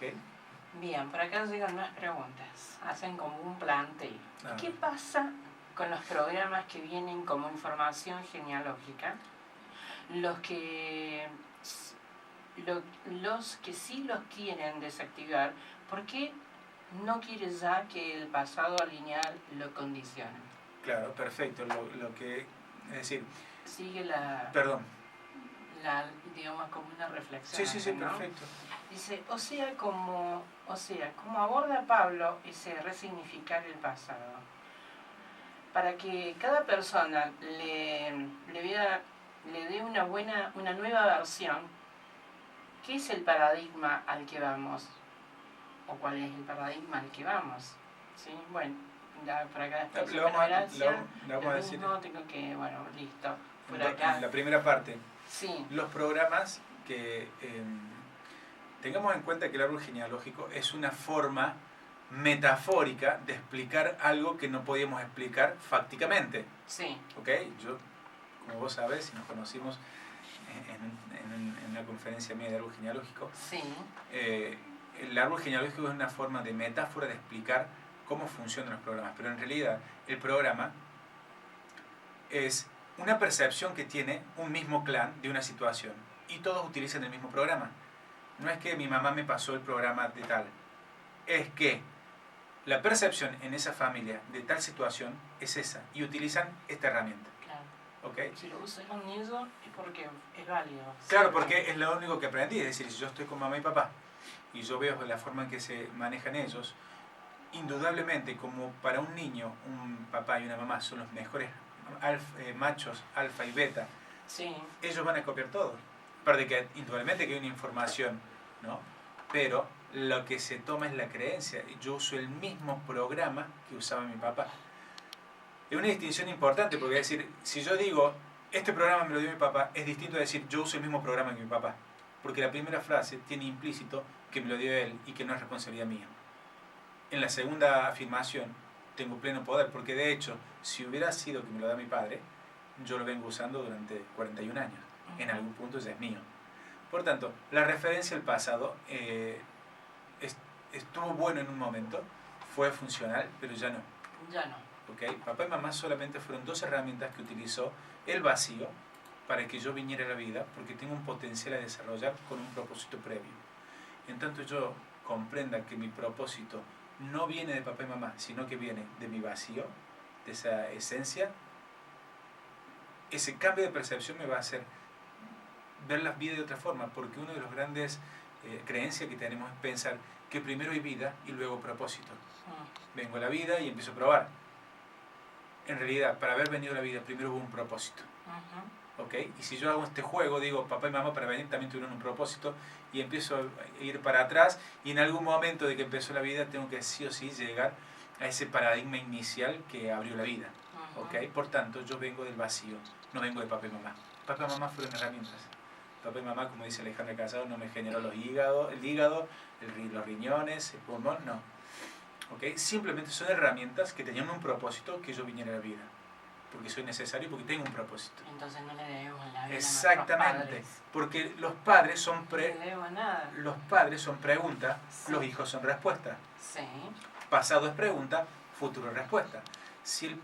¿Ok? Bien, por acá llegan más preguntas. Hacen como un planteo. ¿Qué pasa con los programas que vienen como información genealógica? Los que sí los quieren desactivar, ¿por qué no quiere ya que el pasado lineal lo condicione? Claro, perfecto. Lo que, es decir... Sigue la... Perdón. digamos, como una reflexión. Sí, ¿no? perfecto. Dice, como aborda Pablo ese resignificar el pasado, para que cada persona le dé una nueva versión. ¿Qué es el paradigma al que vamos? ¿O cuál es el paradigma al que vamos? ¿Sí? Bueno, por acá después lo vamos a decir. Tengo que, bueno, listo. Por acá. La primera parte. Sí. Los programas que... tengamos en cuenta que el árbol genealógico es una forma metafórica de explicar algo que no podíamos explicar fácticamente. Sí. ¿Ok? Yo, como vos sabés, si nos conocimos en una conferencia mía de árbol genealógico, sí. El árbol genealógico es una forma de metáfora de explicar cómo funcionan los programas, pero en realidad el programa es una percepción que tiene un mismo clan de una situación y todos utilizan el mismo programa. No es que mi mamá me pasó el programa de tal, es que la percepción en esa familia de tal situación es esa y utilizan esta herramienta. Claro. ¿Okay? Si lo usan con ellos es porque es válido. Claro, porque es lo único que aprendí, es decir, si yo estoy con mamá y papá y yo veo la forma en que se manejan ellos, indudablemente como para un niño un papá y una mamá son los mejores machos alfa y beta, sí. Ellos van a copiar todo. Aparte que indudablemente que hay una información, ¿no? Pero lo que se toma es la creencia. Yo uso el mismo programa que usaba mi papá. Es una distinción importante porque es decir, si yo digo este programa me lo dio mi papá, es distinto a decir yo uso el mismo programa que mi papá, porque la primera frase tiene implícito que me lo dio él y que no es responsabilidad mía. En la segunda afirmación tengo pleno poder, porque de hecho, si hubiera sido que me lo da mi padre, yo lo vengo usando durante 41 años. En algún punto ya es mío. Por tanto, la referencia al pasado estuvo bueno en un momento, fue funcional, pero ya no. Ya no. ¿Okay? Papá y mamá solamente fueron dos herramientas que utilizó el vacío para que yo viniera a la vida, porque tengo un potencial a desarrollar con un propósito previo. En tanto yo comprenda que mi propósito no viene de papá y mamá, sino que viene de mi vacío, de esa esencia, ese cambio de percepción me va a hacer ver la vida de otra forma, porque una de las grandes creencias que tenemos es pensar que primero hay vida y luego propósito. Vengo a la vida y empiezo a probar. En realidad, para haber venido a la vida, primero hubo un propósito. ¿Okay? Y si yo hago este juego, digo, papá y mamá para venir también tuvieron un propósito, y empiezo a ir para atrás, y en algún momento de que empezó la vida tengo que sí o sí llegar a ese paradigma inicial que abrió la vida. ¿Okay? Por tanto, yo vengo del vacío, no vengo de papá y mamá. Papá y mamá fueron herramientas. Papá y mamá, como dice Alejandra Casado, no me generó el hígado, los riñones, el pulmón, no. ¿Okay? Simplemente son herramientas que tenían un propósito que yo viniera a la vida. Porque soy necesario, porque tengo un propósito. Entonces no le debemos la vida. Exactamente, porque los padres son no le debemos nada. Los padres son pregunta, sí. Los hijos son respuesta. Sí. Pasado es pregunta, futuro es respuesta. Si el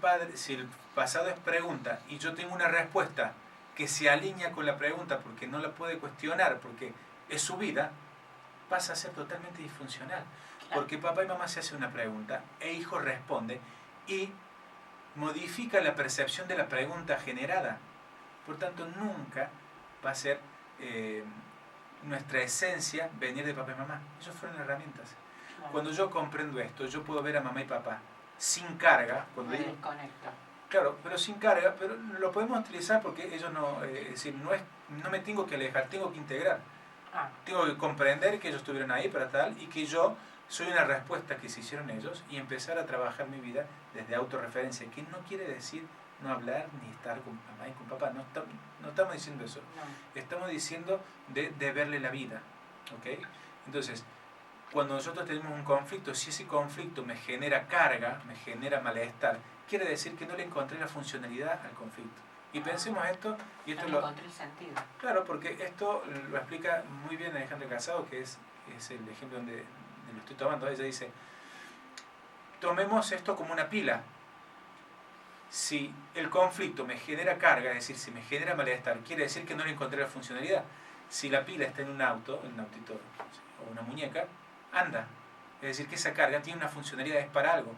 pasado es pregunta y yo tengo una respuesta que se alinea con la pregunta porque no la puede cuestionar, porque es su vida, pasa a ser totalmente disfuncional. Claro. Porque papá y mamá se hacen una pregunta e hijo responde y modifica la percepción de la pregunta generada. Por tanto, nunca va a ser nuestra esencia venir de papá y mamá. Ellos fueron herramientas. Claro. Cuando yo comprendo esto, yo puedo ver a mamá y papá sin carga. Cuando me desconecto. Claro, pero sin carga, pero lo podemos utilizar porque ellos no, es decir, no me tengo que alejar, tengo que integrar. Tengo que comprender que ellos estuvieron ahí para tal y que yo soy una respuesta que se hicieron ellos y empezar a trabajar mi vida desde autorreferencia, que no quiere decir no hablar ni estar con mamá y con papá, no estamos diciendo eso. No. Estamos diciendo de verle la vida. ¿Okay? Entonces, cuando nosotros tenemos un conflicto, si ese conflicto me genera carga, me genera malestar, quiere decir que no le encontré la funcionalidad al conflicto. Y pensemos esto, y esto no le encontré el sentido. Claro, porque esto lo explica muy bien Alejandra Casado, que es es el ejemplo donde lo estoy tomando, ella dice, tomemos esto como una pila. Si el conflicto me genera carga, es decir, si me genera malestar, quiere decir que no le encontré la funcionalidad. Si la pila está en un auto, en un autito o una muñeca, anda. Es decir, que esa carga tiene una funcionalidad, es para algo.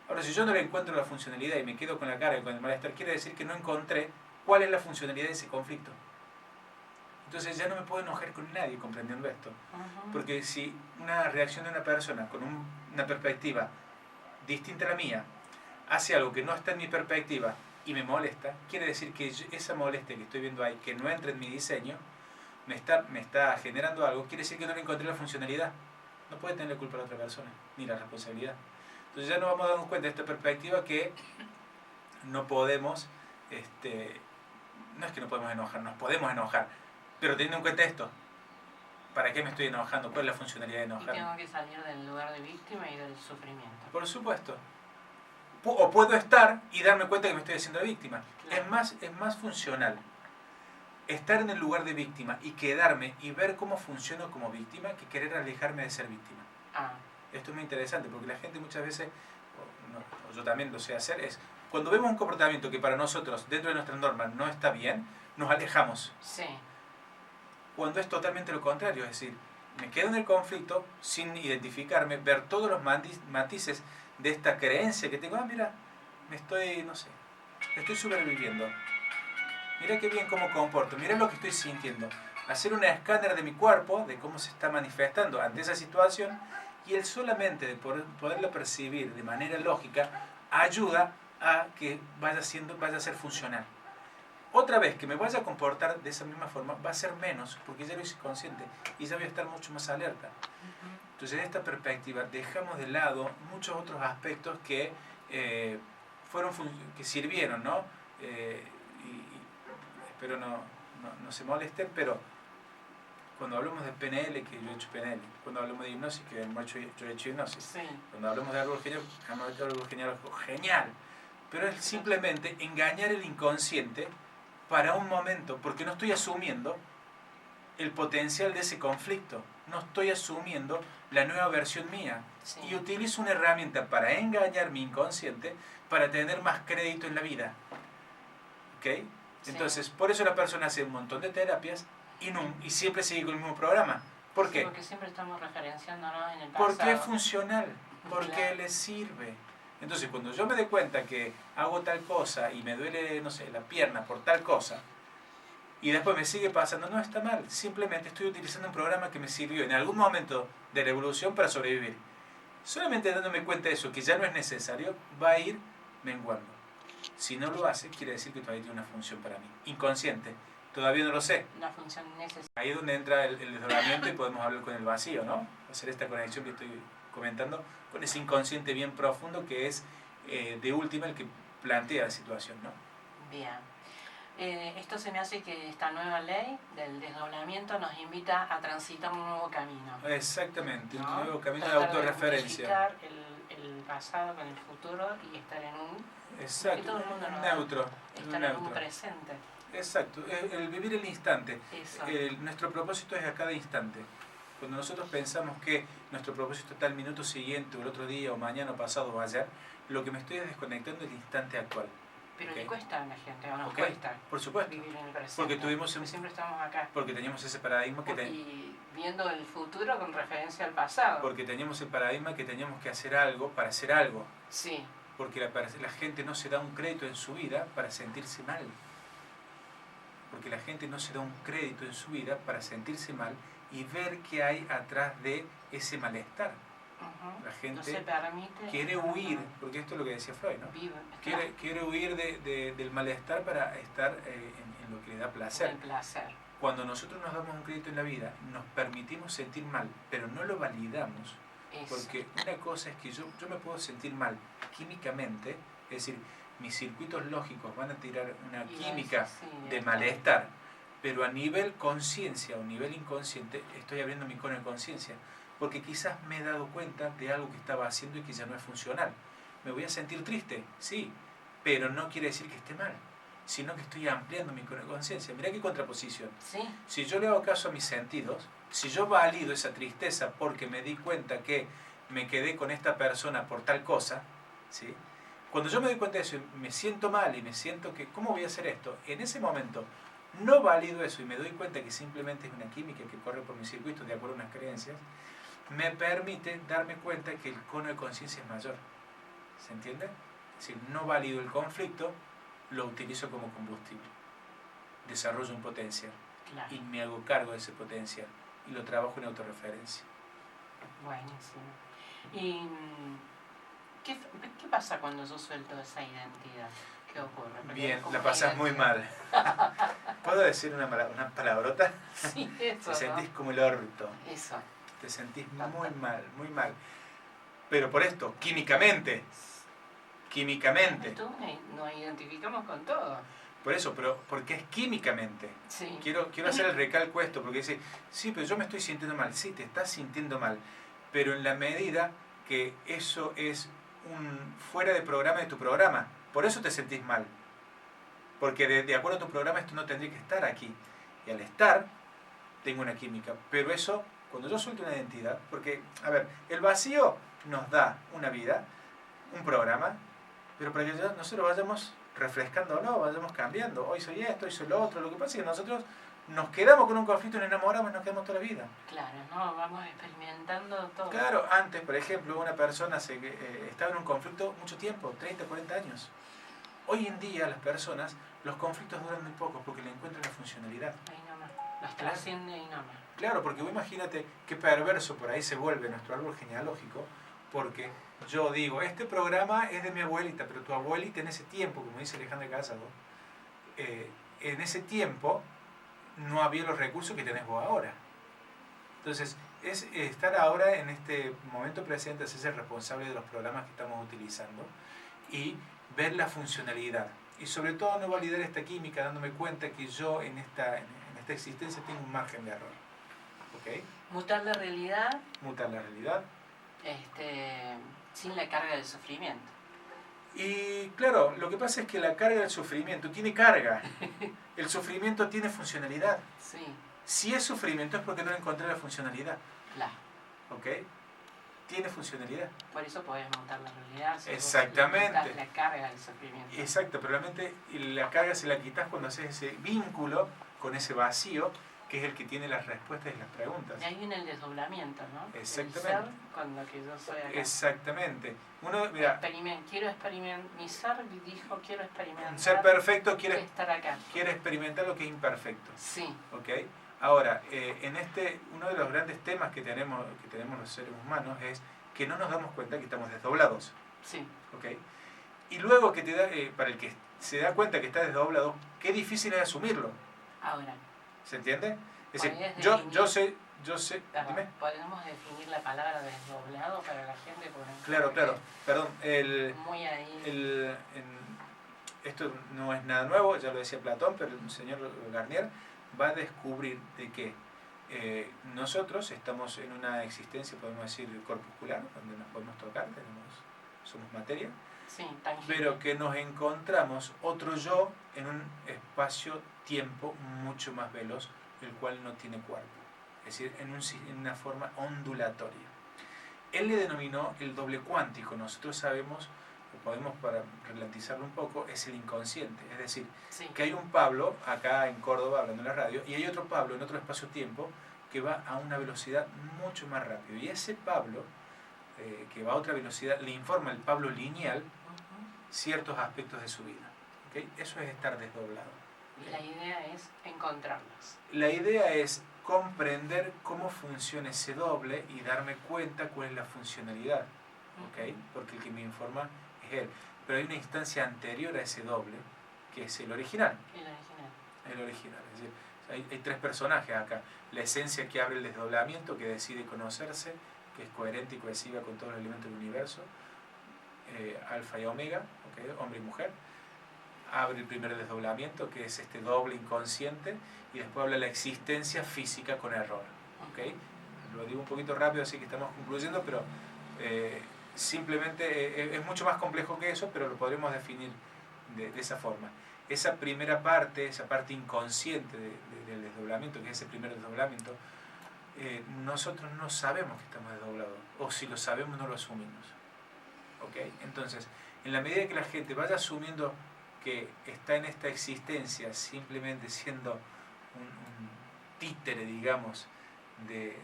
Ahora, si yo no le encuentro la funcionalidad y me quedo con la carga y con el malestar, quiere decir que no encontré cuál es la funcionalidad de ese conflicto. Entonces ya no me puedo enojar con nadie comprendiendo esto. Porque si una reacción de una persona con una perspectiva distinta a la mía hace algo que no está en mi perspectiva y me molesta, quiere decir que esa molestia que estoy viendo ahí, que no entra en mi diseño, me está generando algo, quiere decir que no le encontré la funcionalidad. No puede tener la culpa la otra persona, ni la responsabilidad. Entonces ya nos vamos a dar cuenta de esta perspectiva que no podemos, no es que no podemos enojar, nos podemos enojar, pero teniendo en cuenta esto, ¿para qué me estoy enojando? ¿Cuál es la funcionalidad de enojar? Y tengo que salir del lugar de víctima y del sufrimiento. Por supuesto. O puedo estar y darme cuenta que me estoy haciendo víctima. Claro. Es más funcional estar en el lugar de víctima y quedarme y ver cómo funciono como víctima que querer alejarme de ser víctima. Esto es muy interesante porque la gente muchas veces, o yo también lo sé hacer, es cuando vemos un comportamiento que para nosotros, dentro de nuestras normas, no está bien, nos alejamos. Sí. Cuando es totalmente lo contrario, es decir, me quedo en el conflicto sin identificarme, ver todos los matices de esta creencia que tengo. Mira, estoy sobreviviendo. Mira qué bien cómo comporto, mira lo que estoy sintiendo. Hacer un escáner de mi cuerpo, de cómo se está manifestando ante esa situación, y el solamente de poderlo percibir de manera lógica, ayuda a que vaya a ser funcional. Otra vez que me vaya a comportar de esa misma forma, va a ser menos, porque ya lo hice consciente, y ya voy a estar mucho más alerta. Entonces, en esta perspectiva, dejamos de lado muchos otros aspectos que que sirvieron, ¿no? Espero no se molesten, pero cuando hablamos de PNL, que yo he hecho PNL, cuando hablamos de hipnosis, que yo he hecho hipnosis, sí. Cuando hablamos de árbol genial, genial, pero es simplemente engañar el inconsciente para un momento, porque no estoy asumiendo el potencial de ese conflicto, no estoy asumiendo la nueva versión mía, sí. Y utilizo una herramienta para engañar mi inconsciente para tener más crédito en la vida. ¿Ok? Entonces, sí. Por eso la persona hace un montón de terapias y siempre sigue con el mismo programa. ¿Por qué? Sí, porque siempre estamos referenciándonos en el pasado. Porque es funcional, porque claro. Le sirve. Entonces, cuando yo me doy cuenta que hago tal cosa y me duele, no sé, la pierna por tal cosa, y después me sigue pasando, no está mal, simplemente estoy utilizando un programa que me sirvió en algún momento de la evolución para sobrevivir. Solamente dándome cuenta de eso, que ya no es necesario, va a ir menguando. Si no lo hace, quiere decir que todavía tiene una función para mí. Inconsciente, todavía no lo sé. Una función necesaria. Ahí es donde entra el desdoblamiento y podemos hablar con el vacío, ¿no? Hacer esta conexión que estoy comentando con ese inconsciente bien profundo que es de última el que plantea la situación, ¿no? Bien. Esto se me hace que esta nueva ley del desdoblamiento nos invita a transitar un nuevo camino. Exactamente, ¿no? Un nuevo camino tratar de autorreferencia. De el pasado con el futuro y estar en un... Exacto, todo el mundo neutro. Estar en un presente. Exacto, el vivir el instante. Nuestro propósito es a cada instante. Cuando nosotros pensamos que nuestro propósito está al minuto siguiente, o el otro día, o mañana, o pasado, o ayer, lo que me estoy desconectando es el instante actual. Pero le cuesta a la gente, o nos cuesta. Por supuesto. Vivir en el presente. Porque siempre estamos acá. Porque teníamos ese paradigma que y viendo el futuro con referencia al pasado. Porque teníamos el paradigma que teníamos que hacer algo para hacer algo. Sí. Porque la gente no se da un crédito en su vida para sentirse mal. Porque la gente no se da un crédito en su vida para sentirse mal y ver qué hay atrás de ese malestar. La gente no se permite, quiere huir, porque esto es lo que decía Freud, ¿no? Quiere huir del malestar para estar en lo que le da placer. El placer. Cuando nosotros nos damos un crédito en la vida, nos permitimos sentir mal, pero no lo validamos. Eso. Porque una cosa es que yo me puedo sentir mal químicamente, es decir, mis circuitos lógicos van a tirar una química de malestar, pero a nivel conciencia o nivel inconsciente estoy abriendo mi cono de conciencia, porque quizás me he dado cuenta de algo que estaba haciendo y que ya no es funcional. ¿Me voy a sentir triste? Sí, pero no quiere decir que esté mal. sino que estoy ampliando mi conciencia. Mirá qué contraposición. Sí. Si yo le hago caso a mis sentidos, si yo valido esa tristeza porque me di cuenta que me quedé con esta persona por tal cosa, ¿sí? Cuando yo me doy cuenta de eso y me siento mal y me siento que, ¿cómo voy a hacer esto? En ese momento no valido eso y me doy cuenta que simplemente es una química que corre por mis circuitos de acuerdo a unas creencias, me permite darme cuenta que el cono de conciencia es mayor. ¿Se entiende? Es decir, no valido el conflicto, lo utilizo como combustible. Desarrollo un potencial. Claro. Y me hago cargo de ese potencial. Y lo trabajo en autorreferencia. Buenísimo. ¿Y qué pasa cuando yo suelto esa identidad? ¿Qué ocurre? Porque bien, como la pasás muy mal. ¿Puedo decir una palabrota? Sí, eso, Te sentís ¿no? como el orto. Eso. Te sentís muy mal, muy mal. Pero por esto, químicamente. Químicamente. Nos identificamos con todo. Por eso, pero porque es químicamente. Sí. Quiero hacer el recalco esto, porque dice, sí, pero yo me estoy sintiendo mal. Sí, te estás sintiendo mal. Pero en la medida que eso es fuera de programa de tu programa. Por eso te sentís mal. Porque de acuerdo a tu programa esto no tendría que estar aquí. Y al estar, tengo una química. Pero eso, cuando yo suelto una identidad, porque, a ver, el vacío nos da una vida, un programa, pero para que nosotros vayamos refrescándolo, vayamos cambiando. Hoy soy esto, hoy soy lo otro. Lo que pasa es que nosotros nos quedamos con un conflicto y nos enamoramos y nos quedamos toda la vida. Claro, no, vamos experimentando todo. Claro, antes, por ejemplo, una persona estaba en un conflicto mucho tiempo, 30, 40 años. Hoy en día las personas, los conflictos duran muy poco porque le encuentran la funcionalidad. Ahí nomás, los trasciende ahí nomás. Claro, porque vos imagínate qué perverso por ahí se vuelve nuestro árbol genealógico, porque yo digo, este programa es de mi abuelita, pero tu abuelita en ese tiempo, como dice Alejandra Casado, en ese tiempo no había los recursos que tenés vos ahora. Entonces, es estar ahora en este momento presente, hacerse responsable de los programas que estamos utilizando y ver la funcionalidad. Y sobre todo no validar esta química dándome cuenta que yo en esta existencia tengo un margen de error. ¿Okay? Mutar la realidad. Mutar la realidad. Sin la carga del sufrimiento. Y claro, lo que pasa es que la carga del sufrimiento tiene carga. El sufrimiento tiene funcionalidad. Sí. Si es sufrimiento es porque no encontré la funcionalidad. Claro. ¿Ok? Tiene funcionalidad. Por eso podés montar la realidad. Si exactamente. La carga del sufrimiento. Exacto, pero realmente la carga se la quitas cuando haces ese vínculo con ese vacío, que es el que tiene las respuestas y las preguntas. Y ahí viene el desdoblamiento, ¿no? Exactamente. El ser con lo que yo soy acá. Exactamente. Uno, mira, quiero experimentar. Mi ser dijo, quiero experimentar. Un ser perfecto quiere estar acá. Quiere experimentar lo que es imperfecto. Sí. ¿Ok? Ahora, uno de los grandes temas que tenemos los seres humanos es que no nos damos cuenta que estamos desdoblados. Sí. ¿Ok? Y luego que para el que se da cuenta que está desdoblado, qué difícil es asumirlo. Ahora. ¿Se entiende? Es decir, yo sé. Dime. ¿Podemos definir la palabra desdoblado para la gente? Claro. Perdón. Muy ahí. Esto no es nada nuevo, ya lo decía Platón, pero el señor Garnier va a descubrir de que nosotros estamos en una existencia, podemos decir, corpuscular, donde nos podemos tocar, somos materia, sí, tangible. Pero que nos encontramos otro yo en un espacio-tiempo mucho más veloz, el cual no tiene cuerpo, es decir, en una forma ondulatoria. Él le denominó el doble cuántico. Nosotros sabemos, o podemos, para relatizarlo un poco, es el inconsciente, es decir, sí, que hay un Pablo acá en Córdoba hablando en la radio y hay otro Pablo en otro espacio-tiempo que va a una velocidad mucho más rápido, y ese Pablo que va a otra velocidad le informa al Pablo lineal ciertos aspectos de su vida. ¿Okay? Eso es estar desdoblado. Y la idea es encontrarlos. La idea es comprender cómo funciona ese doble y darme cuenta cuál es la funcionalidad. ¿Okay? Porque el que me informa es él. Pero hay una instancia anterior a ese doble, que es el original. El original. Es decir, hay tres personajes acá. La esencia que abre el desdoblamiento, que decide conocerse, que es coherente y cohesiva con todos los elementos del universo. Alfa y Omega, ¿okay? Hombre y mujer. Abre el primer desdoblamiento, que es este doble inconsciente, y después habla de la existencia física con error. ¿Okay? Lo digo un poquito rápido, así que estamos concluyendo, pero simplemente es mucho más complejo que eso, pero lo podremos definir de esa forma. esa primera parte, esa parte inconsciente del desdoblamiento, que es ese primer desdoblamiento, nosotros no sabemos que estamos desdoblados, o si lo sabemos no lo asumimos. ¿Okay? Entonces, en la medida que la gente vaya asumiendo que está en esta existencia simplemente siendo un títere, digamos, de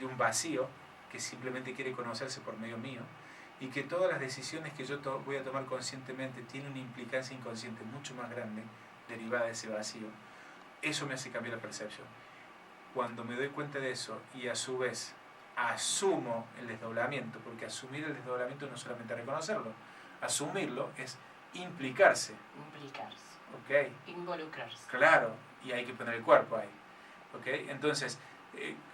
un vacío que simplemente quiere conocerse por medio mío, y que todas las decisiones que yo voy a tomar conscientemente tienen una implicancia inconsciente mucho más grande derivada de ese vacío, eso me hace cambiar la percepción. Cuando me doy cuenta de eso y a su vez asumo el desdoblamiento, porque asumir el desdoblamiento no es solamente reconocerlo, asumirlo es implicarse. ¿Okay? Involucrarse. Claro, y hay que poner el cuerpo ahí. ¿Okay? Entonces,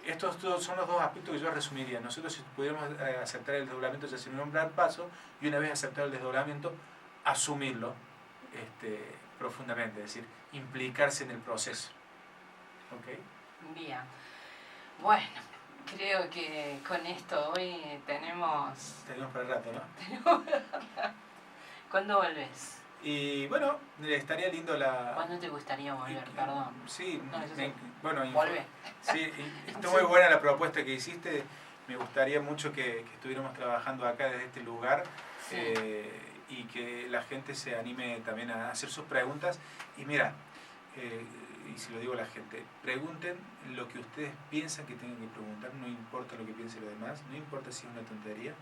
estos son los dos aspectos que yo resumiría. Nosotros, si pudiéramos aceptar el desdoblamiento, ya sería un gran paso, y una vez aceptado el desdoblamiento, asumirlo profundamente, es decir, implicarse en el proceso. ¿Okay? Bien. Bueno, creo que con esto hoy tenemos... Tenemos para el rato, ¿no? ¿Cuándo volvés? Y bueno, estaría lindo la... ¿Cuándo te gustaría volver? Perdón. Sí, No, bueno, volvé. Sí, está muy buena la propuesta que hiciste. Me gustaría mucho que estuviéramos trabajando acá desde este lugar, sí. Y que la gente se anime también a hacer sus preguntas. Y mira, y si lo digo a la gente, pregunten lo que ustedes piensan que tienen que preguntar, no importa lo que piensen los demás, no importa si es una tontería,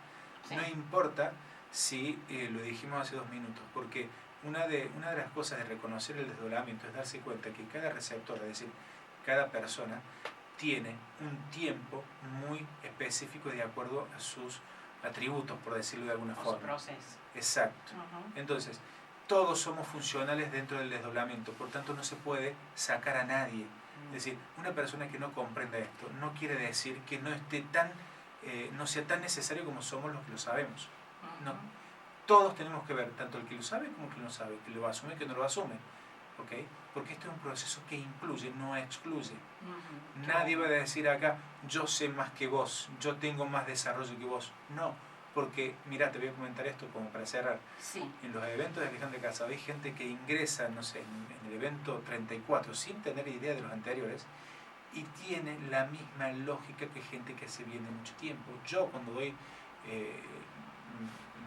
sí. No importa si lo dijimos hace 2 minutos, porque una de las cosas de reconocer el desdoblamiento es darse cuenta que cada receptor, es decir, cada persona, tiene un tiempo muy específico de acuerdo a sus atributos, por decirlo de alguna forma. Su proceso. Exacto. Entonces, todos somos funcionales dentro del desdoblamiento, por tanto no se puede sacar a nadie. Es decir, una persona que no comprenda esto no quiere decir que no esté no sea tan necesario como somos los que lo sabemos. No. Todos tenemos que ver, tanto el que lo sabe como el que no lo sabe, que lo asume y que no lo asume. ¿Okay? Porque esto es un proceso que incluye, no excluye. Nadie va a decir acá, yo sé más que vos, yo tengo más desarrollo que vos. No, porque, mira, te voy a comentar esto como para cerrar. Sí. En los eventos de Alejandra Casado hay gente que ingresa, no sé, en el evento 34 sin tener idea de los anteriores y tiene la misma lógica que gente que se viene mucho tiempo. Yo cuando doy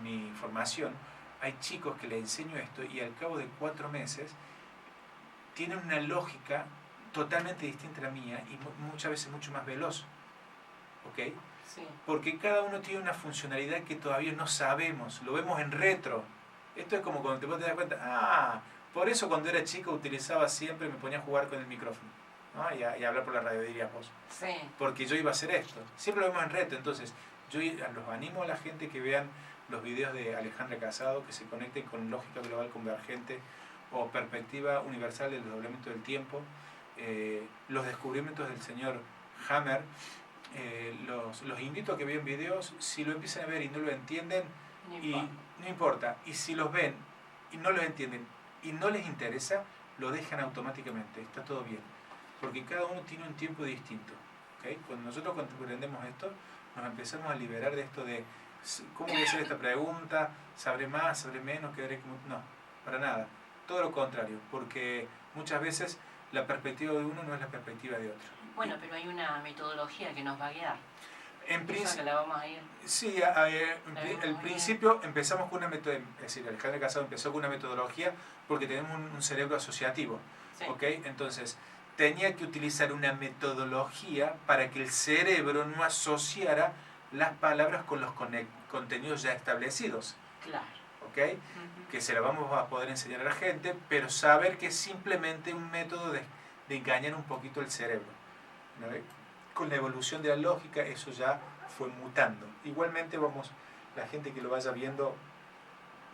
mi formación, hay chicos que les enseño esto y al cabo de 4 meses tienen una lógica totalmente distinta a la mía y muchas veces mucho más veloz. ¿Ok? Sí. Porque cada uno tiene una funcionalidad que todavía no sabemos, lo vemos en retro. Esto es como cuando te das cuenta, por eso cuando era chico utilizaba siempre, me ponía a jugar con el micrófono, ¿no? y a hablar por la radio, dirías vos. Sí. Porque yo iba a hacer esto. Siempre lo vemos en retro. Entonces, yo los animo a la gente que vean los videos de Alejandra Casado, que se conecten con lógica global convergente o perspectiva universal del desdoblamiento del tiempo, los descubrimientos del señor Hammer. Los invito a que vean videos, si lo empiezan a ver y no lo entienden, no importa, y si los ven y no lo entienden y no les interesa, lo dejan automáticamente, está todo bien, porque cada uno tiene un tiempo distinto. ¿Okay? Cuando nosotros comprendemos esto, nos empezamos a liberar de esto de ¿cómo voy a hacer esta pregunta? ¿Sabré más? ¿Sabré menos? ¿Quedaré como...? No, para nada, todo lo contrario, porque muchas veces la perspectiva de uno no es la perspectiva de otro. Bueno, pero hay una metodología que nos va a guiar. En principio, la vamos a ir. Sí, al principio empezamos con una metodología, es decir, Alejandra Casado empezó con una metodología porque tenemos un cerebro asociativo. Sí. ¿Okay? Entonces, tenía que utilizar una metodología para que el cerebro no asociara las palabras con los contenidos ya establecidos. Claro. ¿Okay? Que se la vamos a poder enseñar a la gente, pero saber que es simplemente un método de engañar un poquito el cerebro. ¿No? Con la evolución de la lógica eso ya fue mutando. Igualmente la gente que lo vaya viendo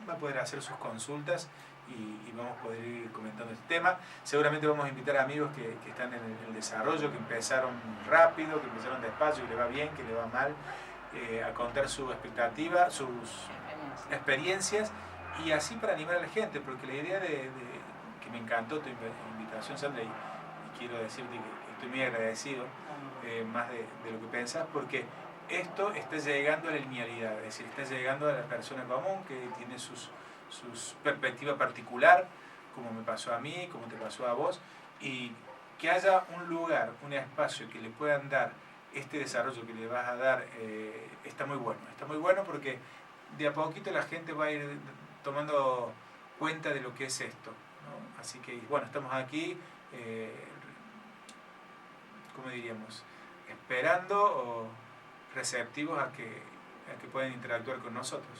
va a poder hacer sus consultas y vamos a poder ir comentando este tema. Seguramente vamos a invitar a amigos que están en el desarrollo, que empezaron rápido, que empezaron despacio, que le va bien, que le va mal, a contar su expectativa, sus experiencias, y así para animar a la gente, porque la idea que me encantó tu invitación, Sandra, y quiero decirte que estoy muy agradecido, más de lo que pensás, porque esto está llegando a la linealidad, es decir, está llegando a la persona común que tiene sus su perspectiva particular, como me pasó a mí, como te pasó a vos, y que haya un lugar, un espacio que le puedan dar este desarrollo que le vas a dar, está muy bueno porque de a poquito la gente va a ir tomando cuenta de lo que es esto, ¿no? Así que, bueno, estamos aquí, ¿cómo diríamos? Esperando o receptivos a que puedan interactuar con nosotros.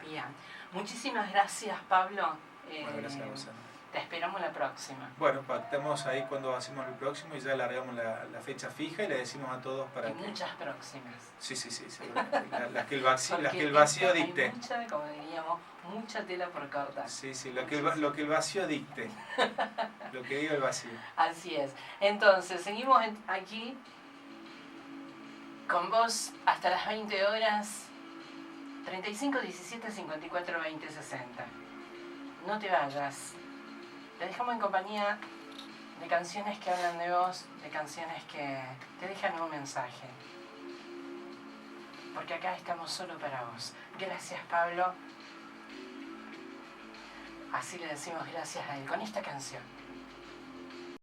Bien, muchísimas gracias, Pablo. Bueno, gracias a vos, Ana. Te esperamos la próxima. Bueno, pactamos ahí cuando hacemos el próximo y ya alargamos la fecha fija y le decimos a todos para y que... muchas próximas. Sí, las que el vacío dicte. Hay mucha, como diríamos, mucha tela por cortar. Sí, lo que el vacío dicte. Lo que diga el vacío. Así es. Entonces, seguimos aquí con vos hasta las 20 horas. 35 17 54 20 60. No te vayas. Te dejamos en compañía de canciones que hablan de vos, de canciones que te dejan un mensaje. Porque acá estamos solo para vos. Gracias, Pablo. Así le decimos gracias a él con esta canción.